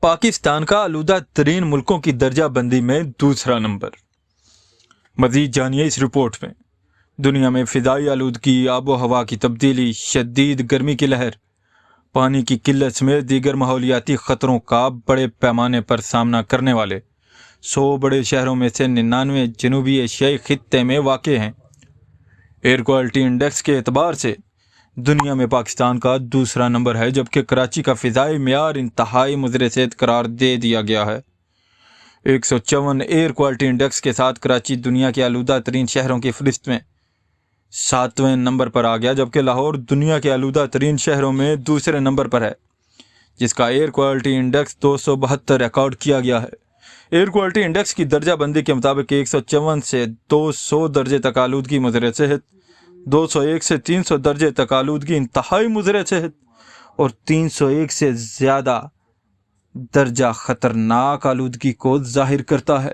پاکستان کا آلودہ ترین ملکوں کی درجہ بندی میں دوسرا نمبر۔ مزید جانیے اس رپورٹ میں۔ دنیا میں فضائی آلودگی، آب و ہوا کی تبدیلی، شدید گرمی کی لہر، پانی کی قلت سمیت دیگر ماحولیاتی خطروں کا بڑے پیمانے پر سامنا کرنے والے 100 بڑے شہروں میں سے 99 جنوبی ایشیائی خطے میں واقع ہیں۔ ایئر کوالٹی انڈیکس کے اعتبار سے دنیا میں پاکستان کا دوسرا نمبر ہے، جبکہ کراچی کا فضائی معیار انتہائی مضر صحت قرار دے دیا گیا ہے۔ 154 ایئر کوالٹی انڈیکس کے ساتھ کراچی دنیا کے آلودہ ترین شہروں کی فہرست میں 7ویں نمبر پر آ گیا، جبکہ لاہور دنیا کے آلودہ ترین شہروں میں دوسرے نمبر پر ہے، جس کا ایئر کوالٹی انڈیکس 272 ریکارڈ کیا گیا ہے۔ ایئر کوالٹی انڈیکس کی درجہ بندی کے مطابق 154 سے 200 درجے تک آلودگی مضر صحت، 201 سے 300 درجے تک آلودگی انتہائی مضر صحت اور 301 سے زیادہ درجہ خطرناک آلودگی کو ظاہر کرتا ہے۔